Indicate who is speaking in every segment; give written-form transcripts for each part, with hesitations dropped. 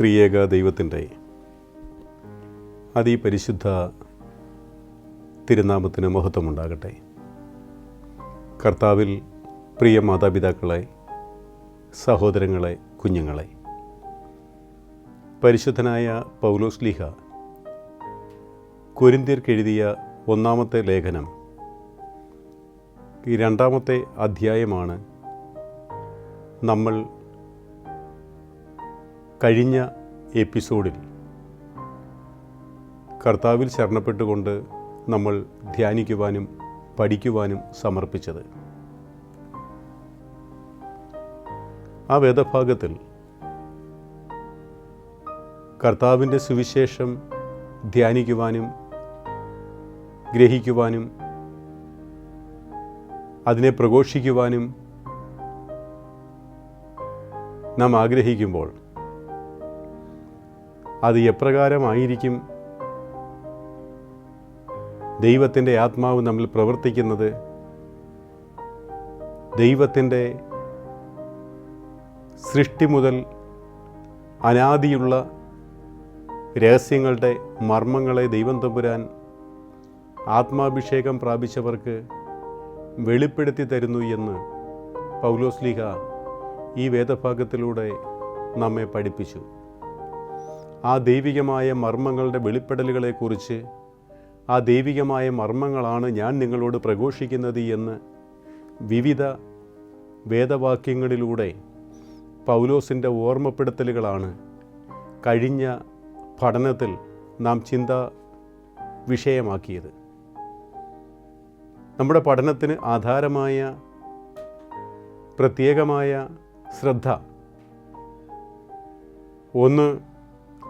Speaker 1: ത്രിയേക ദൈവത്തിൻ്റെ അതിപരിശുദ്ധ തിരുനാമത്തിന് മഹത്വമുണ്ടാകട്ടെ. കർത്താവിൽ പ്രിയ മാതാപിതാക്കളെ, സഹോദരങ്ങളെ, കുഞ്ഞുങ്ങളെ, പരിശുദ്ധനായ പൗലോസ് ശ്ലീഹ കൊരിന്ത്യർക്കെഴുതിയ ഒന്നാമത്തെ ലേഖനം ഈ രണ്ടാമത്തെ അധ്യായമാണ് നമ്മൾ കഴിഞ്ഞ എപ്പിസോഡിൽ കർത്താവിൽ ശരണപ്പെട്ടുകൊണ്ട് നമ്മൾ ധ്യാനിക്കുവാനും പഠിക്കുവാനും സമർപ്പിച്ചത്. ആ വേദഭാഗത്തിൽ കർത്താവിൻ്റെ സുവിശേഷം ധ്യാനിക്കുവാനും ഗ്രഹിക്കുവാനും അതിനെ പ്രഘോഷിക്കുവാനും നാം ആഗ്രഹിക്കുമ്പോൾ അത് എപ്രകാരമായിരിക്കും ദൈവത്തിൻ്റെ ആത്മാവ് നമ്മിൽ പ്രവർത്തിക്കുന്നത്, ദൈവത്തിൻ്റെ സൃഷ്ടി മുതൽ അനാദിയുള്ള രഹസ്യങ്ങളുടെ മർമ്മങ്ങളെ ദൈവം തമ്പുരാൻ ആത്മാഭിഷേകം പ്രാപിച്ചവർക്ക് വെളിപ്പെടുത്തി തരുന്നു എന്ന് പൗലോസ് ശ്ലീഹ ഈ വേദഭാഗത്തിലൂടെ നമ്മെ പഠിപ്പിച്ചു. ആ ദൈവികമായ മർമ്മങ്ങളുടെ വെളിപ്പെടലുകളെക്കുറിച്ച്, ആ ദൈവികമായ മർമ്മങ്ങളാണ് ഞാൻ നിങ്ങളോട് പ്രഘോഷിക്കുന്നത് എന്ന് വിവിധ വേദവാക്യങ്ങളിലൂടെ പൗലോസിൻ്റെ ഓർമ്മപ്പെടുത്തലുകളാണ് കഴിഞ്ഞ പഠനത്തിൽ നാം ചിന്ത വിഷയമാക്കിയത്. നമ്മുടെ പഠനത്തിന് ആധാരമായ പ്രത്യേകമായ ശ്രദ്ധ 1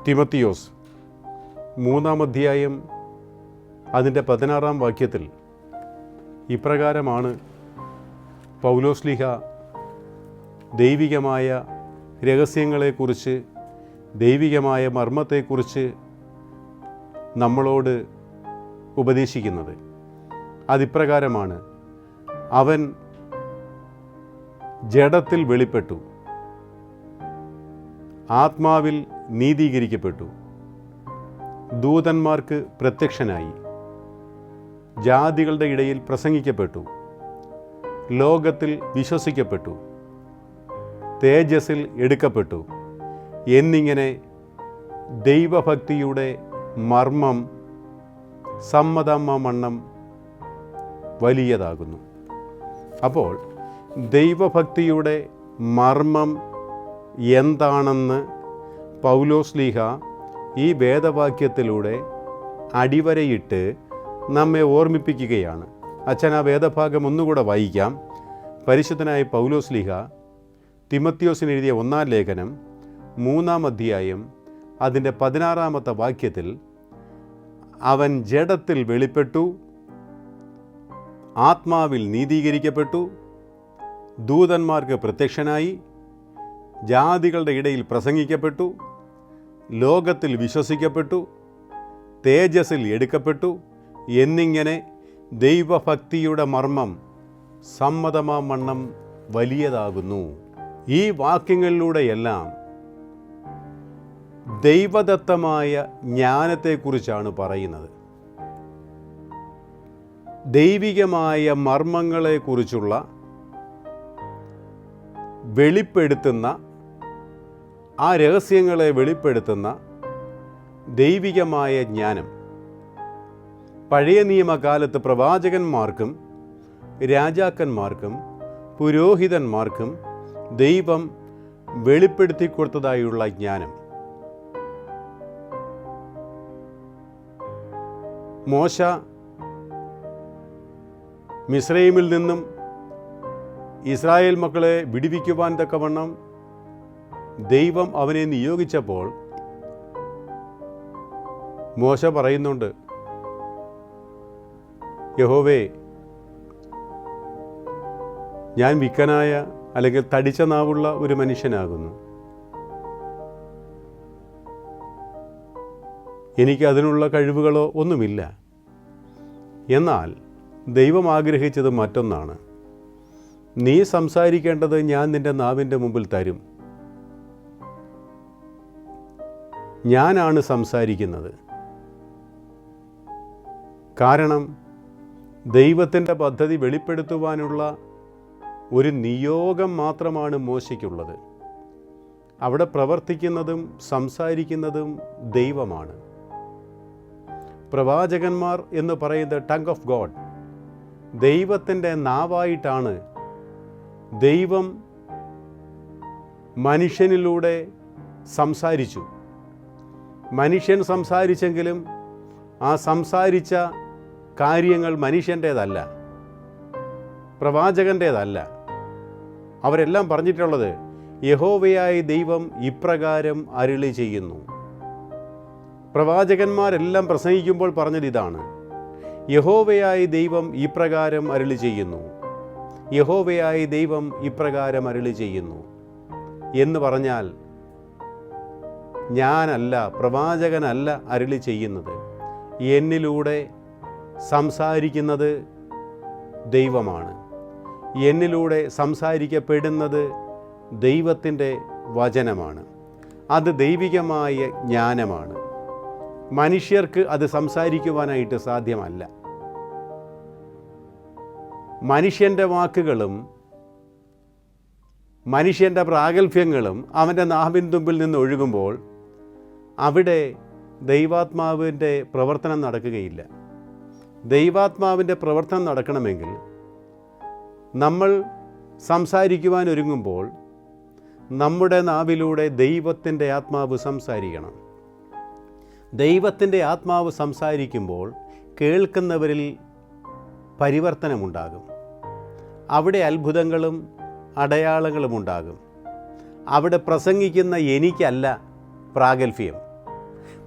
Speaker 1: തിമത്തിയോസ് 3-ാം അധ്യായം അതിൻ്റെ 16-ാം വാക്യത്തിൽ ഇപ്രകാരമാണ് പൗലോസ് ശ്ലീഹ ദൈവികമായ രഹസ്യങ്ങളെക്കുറിച്ച്, ദൈവികമായ മർമ്മത്തെക്കുറിച്ച് നമ്മളോട് ഉപദേശിക്കുന്നത്. അതിപ്രകാരമാണ്: അവൻ ജഡത്തിൽ വെളിപ്പെട്ടു, ആത്മാവിൽ നീതീകരിക്കപ്പെട്ടു, ദൂതന്മാർക്ക് പ്രത്യക്ഷനായി, ജാതികളുടെ ഇടയിൽ പ്രസംഗിക്കപ്പെട്ടു, ലോകത്തിൽ വിശ്വസിക്കപ്പെട്ടു, തേജസ്സിൽ എടുക്കപ്പെട്ടു എന്നിങ്ങനെ ദൈവഭക്തിയുടെ മർമ്മം സമ്മതമണ്ണം വലിയതാകുന്നു. അപ്പോൾ ദൈവഭക്തിയുടെ മർമ്മം എന്താണെന്ന് പൗലോസ് ശ്ലീഹ ഈ വേദവാക്യത്തിലൂടെ അടിവരയിട്ട് നമ്മെ ഓർമ്മിപ്പിക്കുകയാണ്. അച്ഛൻ ആ വേദഭാഗം ഒന്നുകൂടെ വായിക്കാം. പരിശുദ്ധനായ പൗലോസ് ശ്ലീഹ തിമത്തിയോസിന് എഴുതിയ 1-ാം ലേഖനം 3-ാം അധ്യായം അതിൻ്റെ 16-ാമത്തെ വാക്യത്തിൽ അവൻ ജഡത്തിൽ വെളിപ്പെട്ടു, ആത്മാവിൽ നീതീകരിക്കപ്പെട്ടു, ദൂതന്മാർക്ക് പ്രത്യക്ഷനായി, ജാതികളുടെ ഇടയിൽ പ്രസംഗിക്കപ്പെട്ടു, ലോകത്തിൽ വിശ്വസിക്കപ്പെട്ടു, തേജസ്സിൽ എടുക്കപ്പെട്ടു എന്നിങ്ങനെ ദൈവഭക്തിയുടെ മർമ്മം സമ്മതമാവണ്ണം വലിയതാകുന്നു. ഈ വാക്യങ്ങളിലൂടെയെല്ലാം ദൈവദത്തമായ ജ്ഞാനത്തെക്കുറിച്ചാണ് പറയുന്നത്. ദൈവികമായ മർമ്മങ്ങളെക്കുറിച്ചുള്ള വെളിപ്പെടുത്തുന്ന, ആ രഹസ്യങ്ങളെ വെളിപ്പെടുത്തുന്ന ദൈവികമായ ജ്ഞാനം പഴയ നിയമകാലത്ത് പ്രവാചകന്മാർക്കും രാജാക്കന്മാർക്കും പുരോഹിതന്മാർക്കും ദൈവം വെളിപ്പെടുത്തി കൊടുത്തതായുള്ള ജ്ഞാനം. മോശ മിസ്രയീമിൽ നിന്നും ഇസ്രായേൽ മക്കളെ വിടുവിക്കുവാൻ തക്കവണ്ണം ദൈവം അവനെ നിയോഗിച്ചപ്പോൾ മോശ പറയുന്നുണ്ട്: യഹോവേ, ഞാൻ വിക്കനായ അല്ലെങ്കിൽ തടിച്ച നാവുള്ള ഒരു മനുഷ്യനാകുന്നു. എനിക്ക് അതിനുള്ള കഴിവുകളോ ഒന്നുമില്ല. എന്നാൽ ദൈവം ആഗ്രഹിച്ചത് മറ്റൊന്നാണ്. നീ സംസാരിക്കേണ്ടത് ഞാൻ നിൻ്റെ നാവിൻ്റെ മുമ്പിൽ തരും. ഞാനാണ് സംസാരിക്കുന്നത്. കാരണം ദൈവത്തിൻ്റെ പദ്ധതി വെളിപ്പെടുത്തുവാനുള്ള ഒരു നിയോഗം മാത്രമാണ് മോശയ്ക്കുള്ളത്. അവിടെ പ്രവർത്തിക്കുന്നതും സംസാരിക്കുന്നതും ദൈവമാണ്. പ്രവാചകന്മാർ എന്ന് പറയുന്നത് ടങ് ഓഫ് ഗോഡ്, ദൈവത്തിൻ്റെ നാവായിട്ടാണ് ദൈവം മനുഷ്യനിലൂടെ സംസാരിച്ചു. മനുഷ്യൻ സംസാരിച്ചെങ്കിലും ആ സംസാരിച്ച കാര്യങ്ങൾ മനുഷ്യൻ്റേതല്ല, പ്രവാചകൻ്റേതല്ല. അവരെല്ലാം പറഞ്ഞിട്ടുള്ളത് യഹോവയായ ദൈവം ഇപ്രകാരം അരുളി ചെയ്യുന്നു. പ്രവാചകന്മാരെല്ലാം പ്രസംഗിക്കുമ്പോൾ പറഞ്ഞത് ഇതാണ്: യഹോവയായ ദൈവം ഇപ്രകാരം അരുളി ചെയ്യുന്നു, യഹോവയായ ദൈവം ഇപ്രകാരം അരുളി ചെയ്യുന്നു എന്ന് പറഞ്ഞാൽ ഞാനല്ല, പ്രവാചകനല്ല അരുളി ചെയ്യുന്നത്, എന്നിലൂടെ സംസാരിക്കുന്നത് ദൈവമാണ്. എന്നിലൂടെ സംസാരിക്കപ്പെടുന്നത് ദൈവത്തിൻ്റെ വചനമാണ്. അത് ദൈവികമായ ജ്ഞാനമാണ്. മനുഷ്യർക്ക് അത് സംസാരിക്കുവാനായിട്ട് സാധ്യമല്ല. മനുഷ്യൻ്റെ വാക്കുകളും മനുഷ്യൻ്റെ പ്രാഗൽഭ്യങ്ങളും അവൻ്റെ നാവിൻ തുമ്പിൽ നിന്ന് ഒഴുകുമ്പോൾ അവിടെ ദൈവാത്മാവിൻ്റെ പ്രവർത്തനം നടക്കുകയില്ല. ദൈവാത്മാവിൻ്റെ പ്രവർത്തനം നടക്കണമെങ്കിൽ നമ്മൾ സംസാരിക്കുവാൻ ഒരുങ്ങുമ്പോൾ നമ്മുടെ നാവിലൂടെ ദൈവത്തിൻ്റെ ആത്മാവ് സംസാരിക്കണം. ദൈവത്തിൻ്റെ ആത്മാവ് സംസാരിക്കുമ്പോൾ കേൾക്കുന്നവരിൽ പരിവർത്തനമുണ്ടാകും. അവിടെ അത്ഭുതങ്ങളും അടയാളങ്ങളും ഉണ്ടാകും. അവിടെ പ്രസംഗിക്കുന്ന എനിക്കല്ല പ്രാഗൽഭ്യം,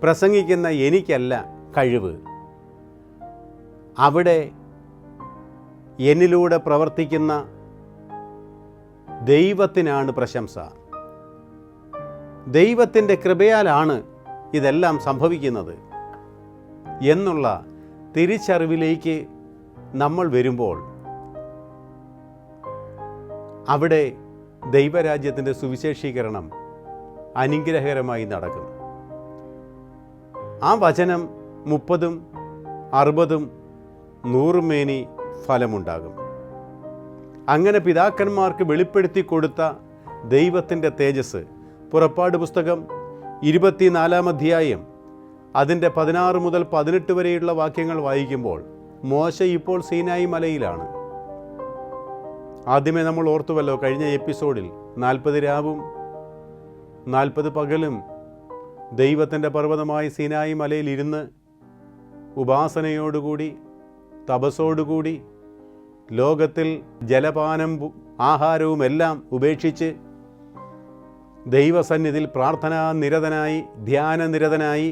Speaker 1: പ്രസംഗിക്കുന്ന എനിക്കല്ല കഴിവ്, അവിടെ എന്നിലൂടെ പ്രവർത്തിക്കുന്ന ദൈവത്തിനാണ് പ്രശംസ. ദൈവത്തിൻ്റെ കൃപയാലാണ് ഇതെല്ലാം സംഭവിക്കുന്നത് എന്നുള്ള തിരിച്ചറിവിലേക്ക് നമ്മൾ വരുമ്പോൾ അവിടെ ദൈവരാജ്യത്തിൻ്റെ സുവിശേഷീകരണം അനുഗ്രഹകരമായി നടക്കും. ആ വചനം 30, 60, 100 മേനി ഫലമുണ്ടാകും. അങ്ങനെ പിതാക്കന്മാർക്ക് വെളിപ്പെടുത്തി കൊടുത്ത ദൈവത്തിൻ്റെ തേജസ് പുറപ്പാട് പുസ്തകം 24-ാം അധ്യായം അതിൻ്റെ 16 മുതൽ 18 വരെയുള്ള വാക്യങ്ങൾ വായിക്കുമ്പോൾ മോശ ഇപ്പോൾ സീനായി മലയിലാണ്. ആദ്യമേ നമ്മൾ ഓർത്തുവല്ലോ, കഴിഞ്ഞ എപ്പിസോഡിൽ 40 രാവും 40 പകലും ദൈവത്തിൻ്റെ പർവ്വതമായ സീനായി മലയിൽ ഇരുന്ന് ഉപാസനയോടുകൂടി തപസ്സോടുകൂടി ലോകത്തിൽ ജലപാനം ആഹാരവും എല്ലാം ഉപേക്ഷിച്ച് ദൈവസന്നിധിയിൽ പ്രാർത്ഥനാനിരതനായി ധ്യാനനിരതനായി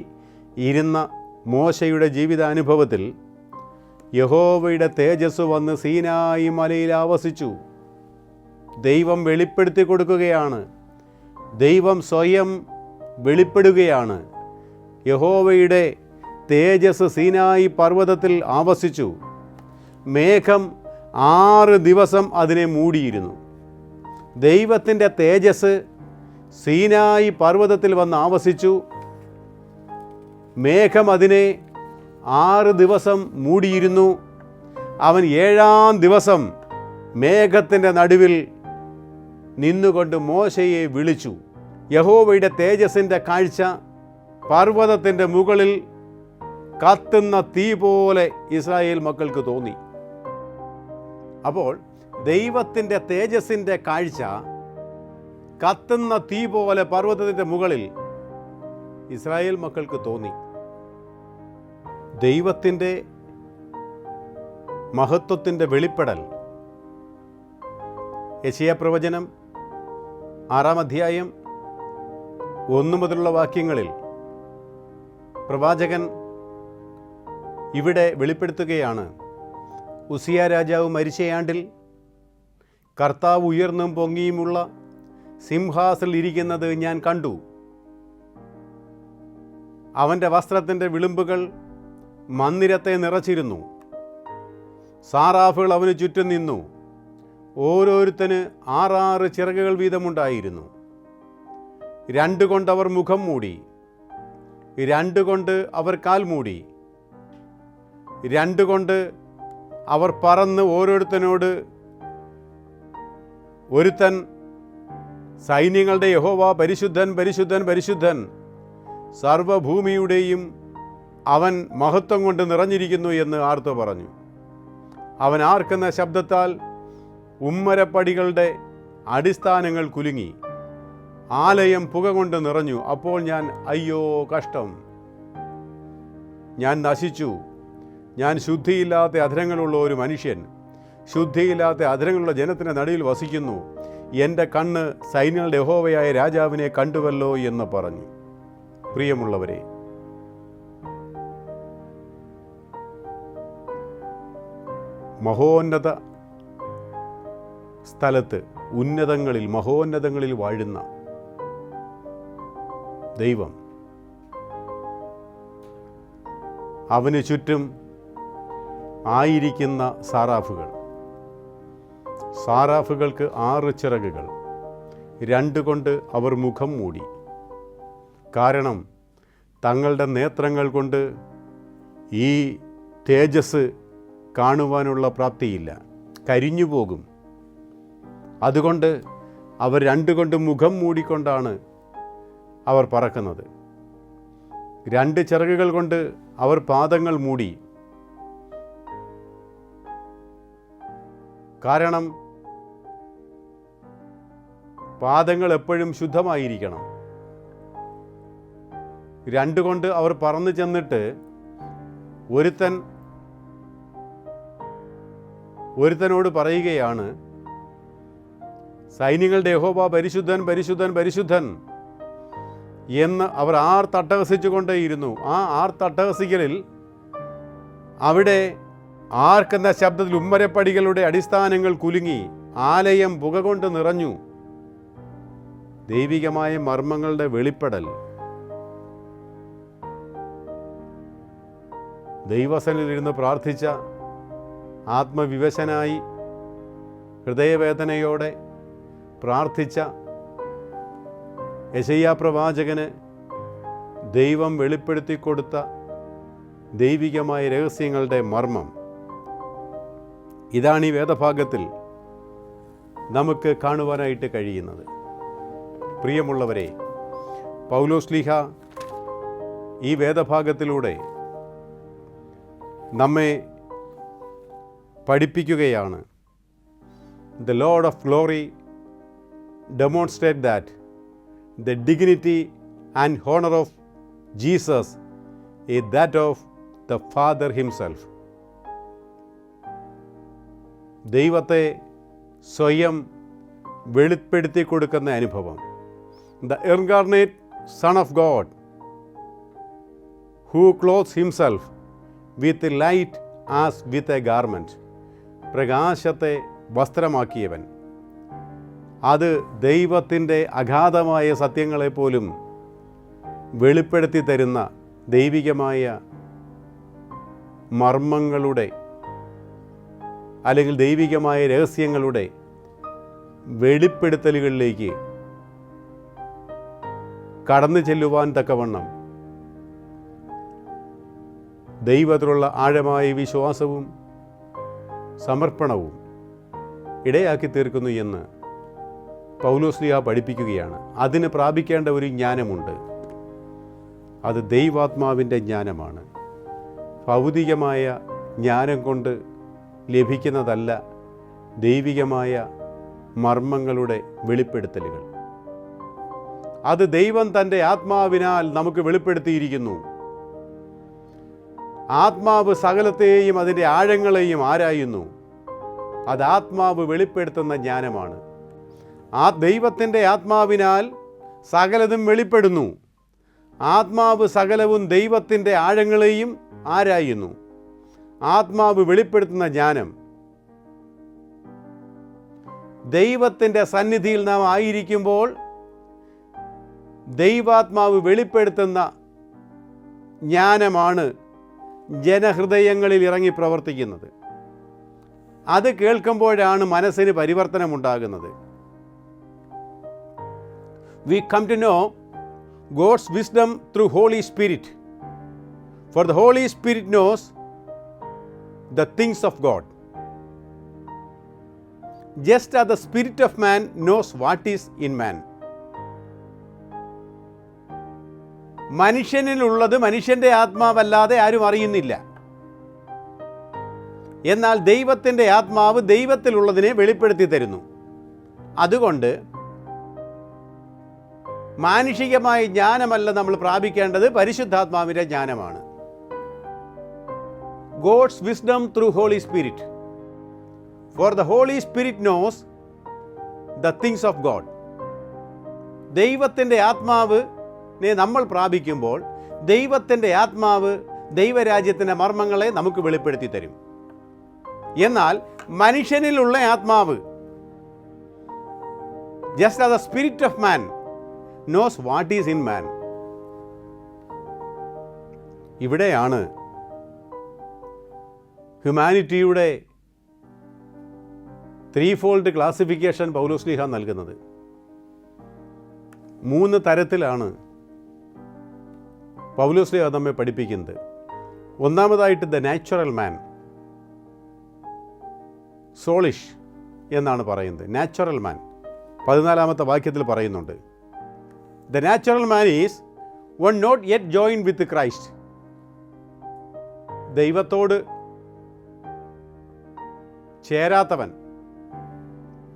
Speaker 1: ഇരുന്ന മോശയുടെ ജീവിതാനുഭവത്തിൽ യഹോവയുടെ തേജസ് വന്ന് സീനായി മലയിൽ ആവസിച്ചു. ദൈവം വെളിപ്പെടുത്തി കൊടുക്കുകയാണ്. ദൈവം സ്വയം വെളിപ്പെടുകയാണ്. യഹോവയുടെ തേജസ് സീനായി പർവ്വതത്തിൽ ആവസിച്ചു. മേഘം 6 ദിവസം അതിനെ മൂടിയിരുന്നു. ദൈവത്തിൻ്റെ തേജസ് സീനായി പർവ്വതത്തിൽ വന്ന് ആവസിച്ചു. മേഘം അതിനെ 6 ദിവസം മൂടിയിരുന്നു. അവൻ 7-ാം ദിവസം മേഘത്തിൻ്റെ നടുവിൽ നിന്നുകൊണ്ട് മോശയെ വിളിച്ചു. യഹോവയുടെ തേജസ്സിൻ്റെ കാഴ്ച പർവ്വതത്തിൻ്റെ മുകളിൽ കത്തുന്ന തീ പോലെ ഇസ്രായേൽ മക്കൾക്ക് തോന്നി. അപ്പോൾ ദൈവത്തിൻ്റെ തേജസ്സിൻ്റെ കാഴ്ച കത്തുന്ന തീ പോലെ പർവ്വതത്തിൻ്റെ മുകളിൽ ഇസ്രായേൽ മക്കൾക്ക് തോന്നി. ദൈവത്തിൻ്റെ മഹത്വത്തിൻ്റെ വെളിപ്പെടൽ യെശയ്യാ പ്രവചനം 6-ാം അധ്യായം 1 മുതലുള്ള വാക്യങ്ങളിൽ പ്രവാചകൻ ഇവിടെ വെളിപ്പെടുത്തുകയാണ്. ഉസിയ രാജാവ് മരിച്ചയാണ്ടിൽ കർത്താവ് ഉയർന്നും പൊങ്ങിയുമുള്ള സിംഹാസനത്തിൽ ഇരിക്കുന്നത് ഞാൻ കണ്ടു. അവൻ്റെ വസ്ത്രത്തിൻ്റെ വിളുമ്പുകൾ മന്ദിരത്തെ നിറച്ചിരുന്നു. സാറാഫുകൾ അവന് ചുറ്റും നിന്നു. ഓരോരുത്തന് 6 ചിറകുകൾ വീതമുണ്ടായിരുന്നു. 2 കൊണ്ടവർ മുഖം മൂടി, 2 കൊണ്ട് അവർ കാൽ മൂടി, 2 കൊണ്ട് അവർ പറന്ന് ഓരോരുത്തനോട്, ഒരുത്തൻ സൈന്യങ്ങളുടെ യഹോവ പരിശുദ്ധൻ പരിശുദ്ധൻ പരിശുദ്ധൻ, സർവഭൂമിയുടെയും അവൻ മഹത്വം കൊണ്ട് നിറഞ്ഞിരിക്കുന്നു എന്ന് ആർത്തു പറഞ്ഞു. അവൻ ആർക്കുന്ന ശബ്ദത്താൽ ഉമ്മരപ്പടികളുടെ അടിസ്ഥാനങ്ങൾ കുലുങ്ങി, ആലയം പുക കൊണ്ട് നിറഞ്ഞു. അപ്പോൾ ഞാൻ, അയ്യോ കഷ്ടം, ഞാൻ നശിച്ചു, ഞാൻ ശുദ്ധിയില്ലാത്ത അധരങ്ങളുള്ള ഒരു മനുഷ്യൻ, ശുദ്ധിയില്ലാത്ത അധരങ്ങളുള്ള ജനത്തിൻ്റെ നടുവിൽ വസിക്കുന്നു. എൻ്റെ കണ്ണ് സൈന്യങ്ങളുടെ യഹോവയായ രാജാവിനെ കണ്ടുവല്ലോ എന്ന് പറഞ്ഞു. പ്രിയമുള്ളവരെ, മഹോന്നത സ്ഥലത്ത്, ഉന്നതങ്ങളിൽ, മഹോന്നതങ്ങളിൽ വാഴുന്ന ദൈവം, അവന് ചുറ്റും ആയിരിക്കുന്ന സാറാഫുകൾക്ക് 6 ചിറകുകൾ, 2 കൊണ്ട് അവർ മുഖം മൂടി. കാരണം തങ്ങളുടെ നേത്രങ്ങൾ കൊണ്ട് ഈ തേജസ് കാണുവാനുള്ള പ്രാപ്തിയില്ല, കരിഞ്ഞു പോകും. അതുകൊണ്ട് അവർ 2 കൊണ്ട് മുഖം മൂടിക്കൊണ്ടാണ് അവർ പറക്കുന്നത്. 2 ചിറകുകൾ കൊണ്ട് അവർ പാദങ്ങൾ മൂടി. കാരണം പാദങ്ങൾ എപ്പോഴും ശുദ്ധമായിരിക്കണം. 2 കൊണ്ട് അവർ പറന്നു ചെന്നിട്ട് ഒരുത്തനോട് പറയുകയാണ്, സൈന്യങ്ങളുടെ യഹോവ പരിശുദ്ധൻ പരിശുദ്ധൻ പരിശുദ്ധൻ എന്ന് അവർ ആർത്തട്ടഹസിച്ചു കൊണ്ടേയിരുന്നു. ആ ആർത്തട്ടഹസിക്കലിൽ അവിടെ ആർക്കെന്ന ശബ്ദത്തിൽ ഉമ്മരപ്പടികളുടെ അടിസ്ഥാനങ്ങൾ കുലുങ്ങി, ആലയം പുക കൊണ്ട് നിറഞ്ഞു. ദൈവികമായ മർമ്മങ്ങളുടെ വെളിപ്പെടൽ. ദൈവസന്നിധിയിലിരുന്ന് പ്രാർത്ഥിച്ച, ആത്മവിവശനായി ഹൃദയവേദനയോടെ പ്രാർത്ഥിച്ച യെശയ്യാ പ്രവാചകന് ദൈവം വെളിപ്പെടുത്തി കൊടുത്ത ദൈവികമായ രഹസ്യങ്ങളുടെ മർമ്മം. ഇതാണ് ഈ വേദഭാഗത്തിൽ നമുക്ക് കാണുവാനായിട്ട് കഴിയുന്നത്. പ്രിയമുള്ളവരെ, പൗലോസ്ലീഹ ഈ വേദഭാഗത്തിലൂടെ നമ്മെ പഠിപ്പിക്കുകയാണ്. The Lord of glory demonstrate that the dignity and honor of Jesus is that of the Father himself. ദൈവത്തെ സ്വയം വെളിപ്പെടുത്തി കൊടുക്കുന്ന അനുഭവം. The incarnate Son of God who clothes himself with light as with a garment. പ്രകാശത്തെ വസ്ത്രമാക്കിയവൻ. അത് ദൈവത്തിൻ്റെ അഗാധമായ സത്യങ്ങളെപ്പോലും വെളിപ്പെടുത്തി തരുന്ന ദൈവികമായ മർമ്മങ്ങളുടെ അല്ലെങ്കിൽ ദൈവികമായ രഹസ്യങ്ങളുടെ വെളിപ്പെടുത്തലുകളിലേക്ക് കടന്നു ചെല്ലുവാൻ തക്കവണ്ണം ദൈവത്തിലുള്ള ആഴമായ വിശ്വാസവും സമർപ്പണവും ഇടയാക്കി തീർക്കുന്നു എന്ന് പൗലോസ്ലീഹ പഠിപ്പിക്കുകയാണ്. അതിന് പ്രാപിക്കേണ്ട ഒരു ജ്ഞാനമുണ്ട്. അത് ദൈവാത്മാവിൻ്റെ ജ്ഞാനമാണ്. ഭൗതികമായ ജ്ഞാനം കൊണ്ട് ലഭിക്കുന്നതല്ല ദൈവികമായ മർമ്മങ്ങളുടെ വെളിപ്പെടുത്തലുകൾ. അത് ദൈവം തൻ്റെ ആത്മാവിനാൽ നമുക്ക് വെളിപ്പെടുത്തിയിരിക്കുന്നു. ആത്മാവ് സകലത്തെയും അതിൻ്റെ ആഴങ്ങളെയും ആരായുന്നു. അത് ആത്മാവ് വെളിപ്പെടുത്തുന്ന ജ്ഞാനമാണ്. ആ ദൈവത്തിൻ്റെ ആത്മാവിനാൽ സകലതും വെളിപ്പെടുന്നു. ആത്മാവ് സകലവും ദൈവത്തിൻ്റെ ആഴങ്ങളെയും ആരായുന്നു. ആത്മാവ് വെളിപ്പെടുത്തുന്ന ജ്ഞാനം. ദൈവത്തിൻ്റെ സന്നിധിയിൽ നാം ആയിരിക്കുമ്പോൾ ദൈവാത്മാവ് വെളിപ്പെടുത്തുന്ന ജ്ഞാനമാണ് ജനഹൃദയങ്ങളിൽ ഇറങ്ങി പ്രവർത്തിക്കുന്നത്. അത് കേൾക്കുമ്പോഴാണ് മനസ്സിന് പരിവർത്തനമുണ്ടാകുന്നത്. We come to know God's wisdom through Holy Spirit. For the Holy Spirit knows the things of God, just as the spirit of man knows what is in man. മനുഷ്യനിലുള്ളത് മനുഷ്യൻ്റെ ആത്മാവല്ലാതെ ആരും അറിയുന്നില്ല. എന്നാൽ ദൈവത്തിൻ്റെ ആത്മാവ് ദൈവത്തിലുള്ളതിനെ വെളിപ്പെടുത്തി തരുന്നു. അതുകൊണ്ട് മാനുഷികമായ ജ്ഞാനമല്ല നമ്മൾ പ്രാപിക്കേണ്ടത്, പരിശുദ്ധാത്മാവിൻ്റെ ജ്ഞാനമാണ്. God's wisdom through Holy Spirit. For the Holy Spirit knows the things of God. ദൈവത്തിൻ്റെ ആത്മാവിനെ നമ്മൾ പ്രാപിക്കുമ്പോൾ ദൈവത്തിൻ്റെ ആത്മാവ് ദൈവരാജ്യത്തിൻ്റെ മർമ്മങ്ങളെ നമുക്ക് വെളിപ്പെടുത്തി തരും. എന്നാൽ മനുഷ്യനിലുള്ള ആത്മാവ്, just as the spirit of man knows what is in man. ഇവിടെയാണ് ഹ്യൂമാനിറ്റിയുടെ ത്രീഫോൾഡ് ക്ലാസിഫിക്കേഷൻ പൗലോസ്ലീഹ നൽകുന്നത്. 3 തരത്തിലാണ് പൗലോസ്ലീഹ നമ്മെ പഠിപ്പിക്കുന്നത്. ഒന്നാമതായിട്ട് ദ നാച്ചുറൽ മാൻ, സോളിഷ് എന്നാണ് പറയുന്നത്. നാച്ചുറൽ മാൻ 14-ാമത്തെ വാക്യത്തിൽ പറയുന്നുണ്ട്. The natural man is one not yet join with Christ. ദൈവത്തോട് ചേരാത്തവൻ,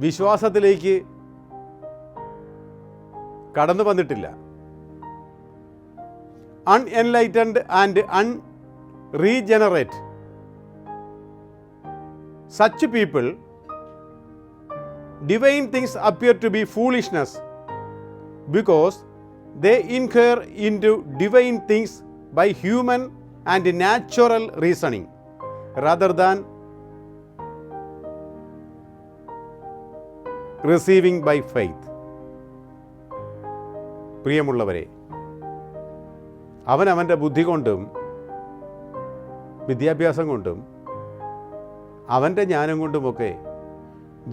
Speaker 1: വിശ്വാസത്തിലേക്ക് കടന്നു വന്നിട്ടില്ല. Unenlightened and unregenerate. Such people, divine things appear to be foolishness because they inquire into divine things by human and natural reasoning rather than receiving by faith. പ്രിയമുള്ളവരെ, അവൻ്റെ ബുദ്ധി കൊണ്ടും വിദ്യാഭ്യാസം കൊണ്ടും അവൻ്റെ ജ്ഞാനം കൊണ്ടുമൊക്കെ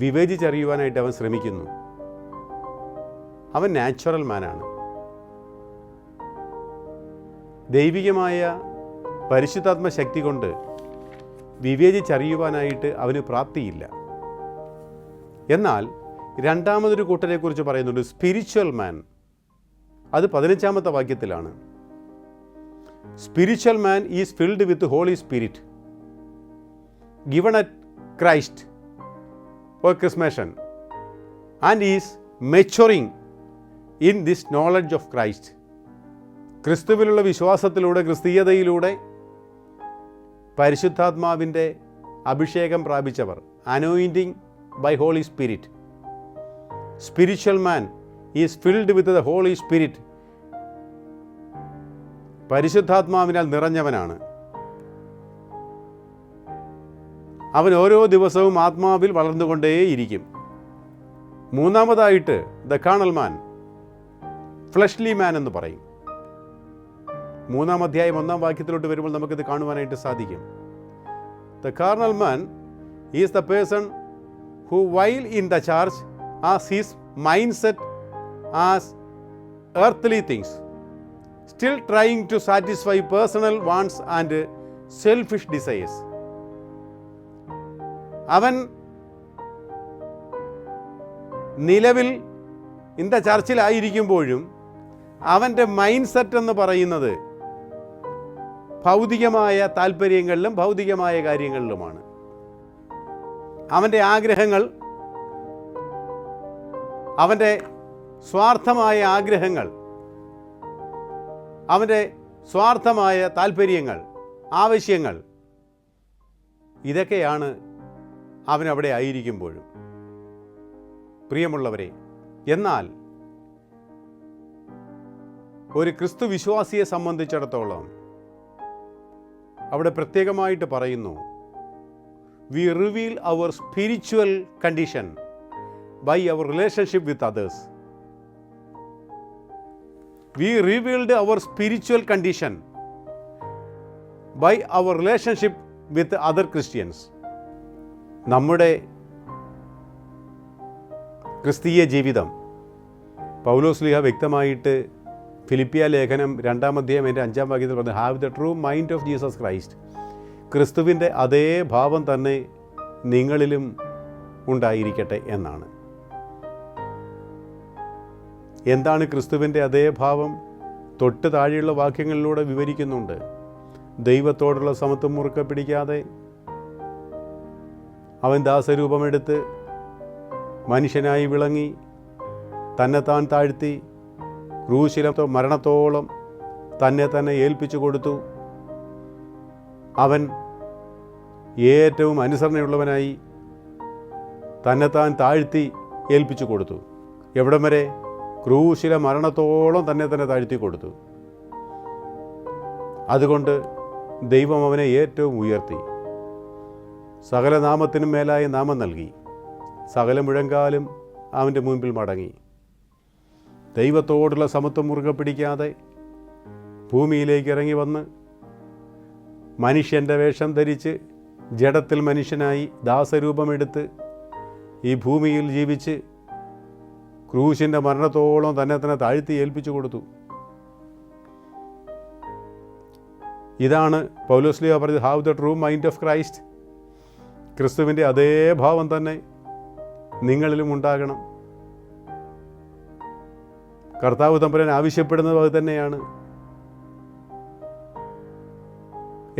Speaker 1: വിവേചിച്ചറിയുവാനായിട്ട് അവൻ ശ്രമിക്കുന്നു. അവൻ നാച്ചുറൽ മാനാണ്. ദൈവികമായ പരിശുദ്ധാത്മ ശക്തി കൊണ്ട് വിവേചിച്ചറിയുവാനായിട്ട് അവന് പ്രാപ്തിയില്ല. എന്നാൽ രണ്ടാമതൊരു കൂട്ടരെക്കുറിച്ച് പറയുന്നുണ്ട്, സ്പിരിച്വൽ മാൻ. അത് 15-ാമത്തെ വാക്യത്തിലാണ്. Spiritual man is filled with Holy Spirit given at Christ or Chrismation and is maturing in this knowledge of Christ. ക്രിസ്തുവിലുള്ള വിശ്വാസത്തിലൂടെ, ക്രിസ്തീയതയിലൂടെ പരിശുദ്ധാത്മാവിൻ്റെ അഭിഷേകം പ്രാപിച്ചവർ, anointing by Holy Spirit. Spiritual man is filled with the Holy Spirit. പരിശുദ്ധാത്മാവിനാൽ നിറഞ്ഞവനാണ്. അവൻ ഓരോ ദിവസവും ആത്മാവിൽ വളർന്നുകൊണ്ടേയിരിക്കും. മൂന്നാമതായിട്ട് the carnal man, fleshly മാൻ എന്ന് പറയും. 3-ാം അധ്യായം 1-ാം വാക്യത്തിലോട്ട് വരുമ്പോൾ നമുക്കിത് കാണുവാനായിട്ട് സാധിക്കും. The carnal man is the person who while in the church as his mind set as earthly things, still trying to satisfy personal wants and selfish desires. അവൻ നിലവിൽ ഇന്ന ചർച്ചിലായിരിക്കുമ്പോഴും അവൻ്റെ മൈൻഡ് സെറ്റ് എന്ന് പറയുന്നത് ഭൗതികമായ താല്പര്യങ്ങളിലും ഭൗതികമായ കാര്യങ്ങളിലുമാണ്. അവൻ്റെ ആഗ്രഹങ്ങൾ, അവൻ്റെ സ്വാർത്ഥമായ ആഗ്രഹങ്ങൾ, അവൻ്റെ സ്വാർത്ഥമായ താല്പര്യങ്ങൾ, ആവശ്യങ്ങൾ, ഇതൊക്കെയാണ് അവനവിടെ ആയിരിക്കുമ്പോഴും. പ്രിയമുള്ളവരെ, എന്നാൽ ഒരു ക്രിസ്തു വിശ്വാസിയെ സംബന്ധിച്ചിടത്തോളം അവിടെ പ്രത്യേകമായിട്ട് പറയുന്നു, we reveal our spiritual condition by our relationship with others. We revealed our spiritual condition by our relationship with other Christians. നമ്മുടെ ക്രിസ്തീയ ജീവിതം പൗലോസ്ലീഹ വ്യക്തമായിട്ട് ഫിലിപ്പിയ ലേഖനം 2-ാം അധ്യായം 5-ാം വാക്യത്തിൽ പറഞ്ഞു, have the true mind of Jesus Christ. ക്രിസ്തുവിൻ്റെ അതേ ഭാവം തന്നെ നിങ്ങളിലും ഉണ്ടായിരിക്കട്ടെ എന്നാണ്. എന്താണ് ക്രിസ്തുവിൻ്റെ അതേ ഭാവം? തൊട്ട് താഴെയുള്ള വാക്യങ്ങളിലൂടെ വിവരിക്കുന്നുണ്ട്. ദൈവത്തോടുള്ള സമത്വം മുറുക്കെ പിടിക്കാതെ അവൻ ദാസരൂപമെടുത്ത് മനുഷ്യനായി വിളങ്ങി തന്നെത്താൻ താഴ്ത്തി ക്രൂശിലെ മരണത്തോളം തന്നെ ഏൽപ്പിച്ചു കൊടുത്തു. അവൻ ഏറ്റവും അനുസരണയുള്ളവനായി തന്നെത്താൻ താഴ്ത്തി ഏൽപ്പിച്ചു കൊടുത്തു. എവിടം വരെ? ക്രൂശിലെ മരണത്തോളം തന്നെ താഴ്ത്തി കൊടുത്തു. അതുകൊണ്ട് ദൈവം അവനെ ഏറ്റവും ഉയർത്തി, സകല നാമത്തിനും മേലായ നാമം നൽകി. സകല മുഴങ്കാലും അവൻ്റെ മുൻപിൽ മടങ്ങി. ദൈവത്തോടുള്ള സമത്വം മുറുകെ പിടിക്കാതെ ഭൂമിയിലേക്ക് ഇറങ്ങി വന്ന് മനുഷ്യൻ്റെ വേഷം ധരിച്ച് ജഡത്തിൽ മനുഷ്യനായി ദാസരൂപമെടുത്ത് ഈ ഭൂമിയിൽ ജീവിച്ച് ക്രൂശിൻ്റെ മരണത്തോളം തന്നെ താഴ്ത്തി ഏൽപ്പിച്ചു കൊടുത്തു. ഇതാണ് പൗലോസ്ലീഹ പറഞ്ഞത്, have the true mind of Christ. ക്രിസ്തുവിൻ്റെ അതേ ഭാവം തന്നെ നിങ്ങളിലും ഉണ്ടാകണം. കർത്താവ് തമ്പുരാൻ ആവശ്യപ്പെടുന്നത് അത് തന്നെയാണ്.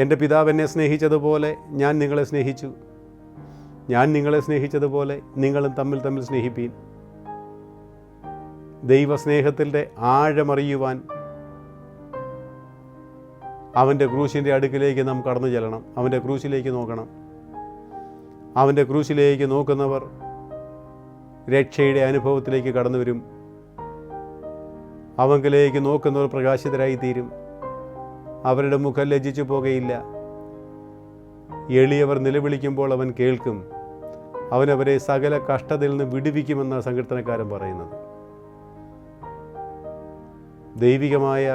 Speaker 1: എൻ്റെ പിതാവ് എന്നെ സ്നേഹിച്ചതുപോലെ ഞാൻ നിങ്ങളെ സ്നേഹിച്ചു, ഞാൻ നിങ്ങളെ സ്നേഹിച്ചതുപോലെ നിങ്ങളും തമ്മിൽ സ്നേഹിപ്പീൻ. ദൈവസ്നേഹത്തിൻ്റെ ആഴമറിയുവാൻ അവൻ്റെ ക്രൂശിൻ്റെ അടുക്കിലേക്ക് നാം കടന്നു ചെല്ലണം. അവൻ്റെ ക്രൂശിലേക്ക് നോക്കണം. അവൻ്റെ ക്രൂശിലേക്ക് നോക്കുന്നവർ രക്ഷയുടെ അനുഭവത്തിലേക്ക് കടന്നു വരും. അവങ്കിലേക്ക് നോക്കുന്നവർ പ്രകാശിതരായിത്തീരും. അവരുടെ മുഖം ലജ്ജിച്ചു പോകുകയില്ല. എളിയവർ നിലവിളിക്കുമ്പോൾ അവൻ കേൾക്കും. അവനവരെ സകല കഷ്ടതയിൽ നിന്ന് വിടുവിക്കുമെന്ന സങ്കീർത്തനക്കാരൻ പറയുന്നത്. ദൈവികമായ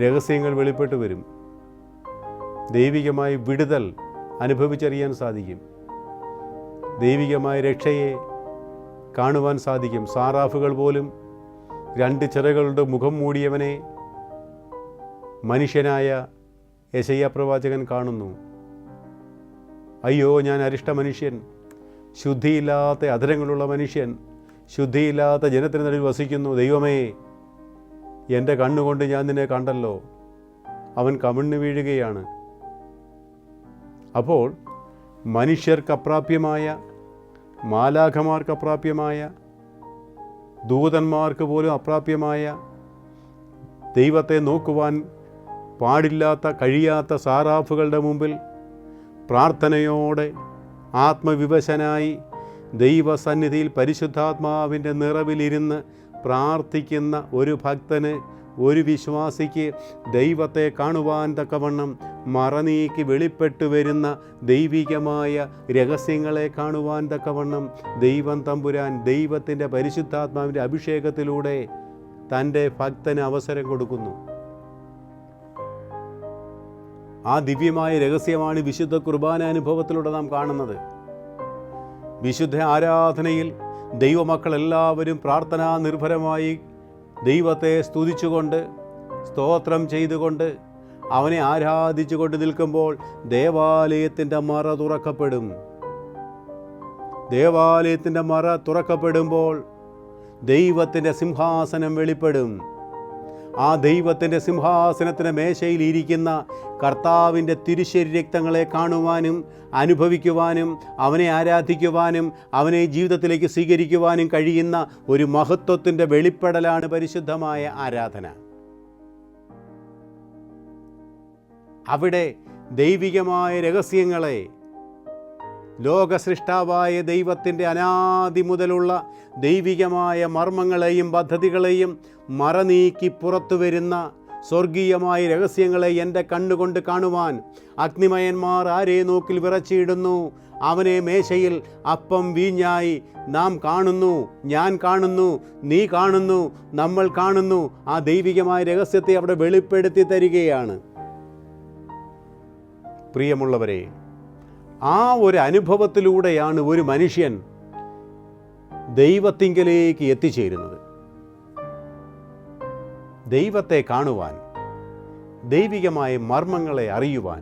Speaker 1: രഹസ്യങ്ങൾ വെളിപ്പെട്ടു വരും. ദൈവികമായ വിടുതൽ അനുഭവിച്ചറിയാൻ സാധിക്കും. ദൈവികമായ രക്ഷയെ കാണുവാൻ സാധിക്കും. സാറാഫുകൾ പോലും 2 ചിറകളുടെ മുഖം മൂടിയവനെ മനുഷ്യനായ യെശയ്യാ പ്രവാചകൻ കാണുന്നു. അയ്യോ, ഞാൻ അരിഷ്ട മനുഷ്യൻ, ശുദ്ധിയില്ലാത്ത അധരങ്ങളുള്ള മനുഷ്യൻ, ശുദ്ധിയില്ലാത്ത ജനത്തിന് നടുവിൽ വസിക്കുന്നു. ദൈവമേ, എൻ്റെ കണ്ണുകൊണ്ട് ഞാൻ നിന്നെ കണ്ടല്ലോ. അവൻ കമിഴ്ന്നു വീഴുകയാണ്. അപ്പോൾ മനുഷ്യർക്കപ്രാപ്യമായ, മാലാഖമാർക്കപ്രാപ്യമായ, ദൂതന്മാർക്ക് പോലും അപ്രാപ്യമായ, ദൈവത്തെ നോക്കുവാൻ പാടില്ലാത്ത കഴിയാത്ത സാറാഫുകളുടെ മുമ്പിൽ പ്രാർത്ഥനയോടെ ആത്മവിവശനായി ദൈവസന്നിധിയിൽ പരിശുദ്ധാത്മാവിൻ്റെ നിറവിലിരുന്ന് പ്രാർത്ഥിക്കുന്ന ഒരു ഭക്തന്, ഒരു വിശ്വാസിക്ക് ദൈവത്തെ കാണുവാൻ തക്കവണ്ണം മറനീക്കി വെളിപ്പെട്ടു വരുന്ന ദൈവികമായ രഹസ്യങ്ങളെ കാണുവാൻ തക്കവണ്ണം ദൈവം തമ്പുരാൻ ദൈവത്തിൻ്റെ പരിശുദ്ധാത്മാവിൻ്റെ അഭിഷേകത്തിലൂടെ തൻ്റെ ഭക്തന് അവസരം കൊടുക്കുന്നു. ആ ദിവ്യമായ രഹസ്യമാണ് വിശുദ്ധ കുർബാന അനുഭവത്തിലൂടെ നാം കാണുന്നത്. വിശുദ്ധ ആരാധനയിൽ ദൈവമക്കളെല്ലാവരും പ്രാർത്ഥനാ നിർഭരമായി ദൈവത്തെ സ്തുതിച്ചുകൊണ്ട്, സ്തോത്രം ചെയ്തുകൊണ്ട്, അവനെ ആരാധിച്ചുകൊണ്ട് നിൽക്കുമ്പോൾ ദേവാലയത്തിൻ്റെ മറ തുറക്കപ്പെടും. ദേവാലയത്തിൻ്റെ മറ തുറക്കപ്പെടുമ്പോൾ ദൈവത്തിൻ്റെ സിംഹാസനം വെളിപ്പെടും. ആ ദൈവത്തിൻ്റെ സിംഹാസനത്തിൻ്റെ മേശയിൽ ഇരിക്കുന്ന കർത്താവിൻ്റെ തിരുശരീര രക്തങ്ങളെ കാണുവാനും അനുഭവിക്കുവാനും അവനെ ആരാധിക്കുവാനും അവനെ ജീവിതത്തിലേക്ക് സ്വീകരിക്കുവാനും കഴിയുന്ന ഒരു മഹത്വത്തിൻ്റെ വെളിപ്പെടലാണ് പരിശുദ്ധമായ ആരാധന. അവിടെ ദൈവികമായ രഹസ്യങ്ങളെ, ലോകസൃഷ്ടാവായ ദൈവത്തിൻ്റെ അനാദി മുതലുള്ള ദൈവികമായ മർമ്മങ്ങളെയും പദ്ധതികളെയും മറനീക്കി പുറത്തു വരുന്ന സ്വർഗീയമായ രഹസ്യങ്ങളെ എൻ്റെ കണ്ണുകൊണ്ട് കാണുവാൻ അഗ്നിമയന്മാർ ആരെ നോക്കിൽ വിറച്ചിടുന്നു. അവനെ മേശയിൽ അപ്പം വീഞ്ഞായി നാം കാണുന്നു, ഞാൻ കാണുന്നു, നീ കാണുന്നു, നമ്മൾ കാണുന്നു. ആ ദൈവികമായ രഹസ്യത്തെ അവിടെ വെളിപ്പെടുത്തി തരികയാണ്. പ്രിയമുള്ളവരെ, ആ ഒരു അനുഭവത്തിലൂടെയാണ് ഒരു മനുഷ്യൻ ദൈവത്തിങ്കലേക്ക് എത്തിച്ചേരുന്നത്. ദൈവത്തെ കാണുവാൻ, ദൈവികമായ മർമ്മങ്ങളെ അറിയുവാൻ,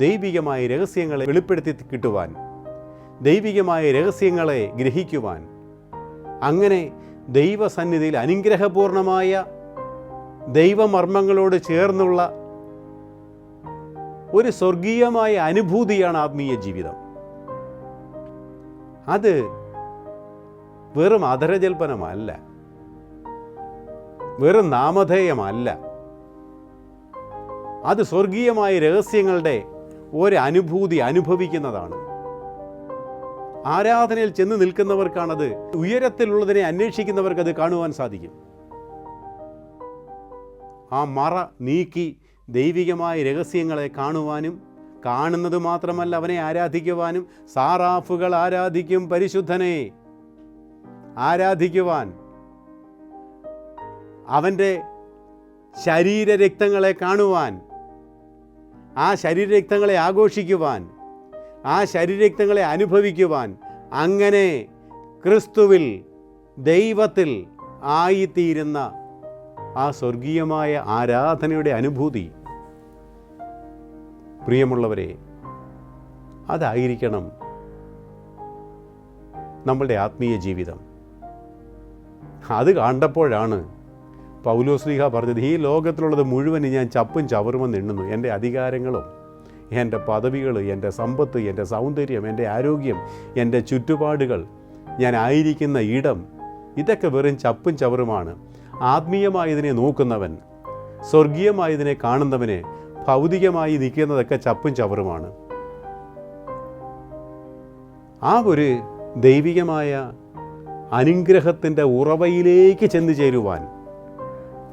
Speaker 1: ദൈവികമായ രഹസ്യങ്ങളെ വെളിപ്പെടുത്തി കിട്ടുവാൻ, ദൈവികമായ രഹസ്യങ്ങളെ ഗ്രഹിക്കുവാൻ, അങ്ങനെ ദൈവസന്നിധിയിൽ അനുഗ്രഹപൂർണമായ ദൈവമർമ്മങ്ങളോട് ചേർന്നുള്ള ഒരു സ്വർഗീയമായ അനുഭൂതിയാണ് ആത്മീയ ജീവിതം. അത് വെറും അധരജൽപ്പനമല്ല, വെറും നാമധേയമല്ല. അത് സ്വർഗീയമായ രഹസ്യങ്ങളുടെ ഒരു അനുഭൂതി അനുഭവിക്കുന്നതാണ്. ആരാധനയിൽ ചെന്ന് നിൽക്കുന്നവർക്കാണത്, ഉയരത്തിലുള്ളതിനെ അന്വേഷിക്കുന്നവർക്കത് കാണുവാൻ സാധിക്കും. ആ മറ നീക്കി ദൈവികമായ രഹസ്യങ്ങളെ കാണുവാനും, കാണുന്നത് മാത്രമല്ല അവനെ ആരാധിക്കുവാനും. സാറാഫുകൾ ആരാധിക്കും പരിശുദ്ധനെ, ആരാധിക്കുവാൻ, അവൻ്റെ ശരീരരക്തങ്ങളെ കാണുവാൻ, ആ ശരീരരക്തങ്ങളെ ആഘോഷിക്കുവാൻ, ആ ശരീരരക്തങ്ങളെ അനുഭവിക്കുവാൻ, അങ്ങനെ ക്രിസ്തുവിൽ ദൈവത്തിൽ ആയിത്തീരുന്ന ആ സ്വർഗീയമായ ആരാധനയുടെ അനുഭൂതി, പ്രിയമുള്ളവരെ, അതായിരിക്കണം നമ്മളുടെ ആത്മീയ ജീവിതം. അത് കണ്ടപ്പോഴാണ് പൗലോസ്ലീഹ പറഞ്ഞത്, ഈ ലോകത്തിലുള്ളത് മുഴുവൻ ഞാൻ ചപ്പും ചവറുമെന്ന് എണ്ണുന്നു. എൻ്റെ അധികാരങ്ങളും, എൻ്റെ പദവികൾ, എൻ്റെ സമ്പത്ത്, എൻ്റെ സൗന്ദര്യം, എൻ്റെ ആരോഗ്യം, എൻ്റെ ചുറ്റുപാടുകൾ, ഞാൻ ആയിരിക്കുന്ന ഇടം, ഇതൊക്കെ വെറും ചപ്പും ചവറുമാണ്. ആത്മീയമായതിനെ നോക്കുന്നവൻ, സ്വർഗീയമായതിനെ കാണുന്നവന് ഭൗതികമായി നിൽക്കുന്നതൊക്കെ ചപ്പും ചവറുമാണ്. ആ ഒരു ദൈവികമായ അനുഗ്രഹത്തിൻ്റെ ഉറവയിലേക്ക് ചെന്ന് ചേരുവാൻ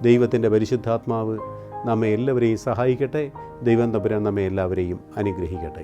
Speaker 1: ദൈവത്തിൻ്റെ പരിശുദ്ധാത്മാവ് നമ്മെ എല്ലാവരെയും സഹായിക്കട്ടെ. ദൈവം തമ്പുരാൻ നമ്മെ എല്ലാവരെയും അനുഗ്രഹിക്കട്ടെ.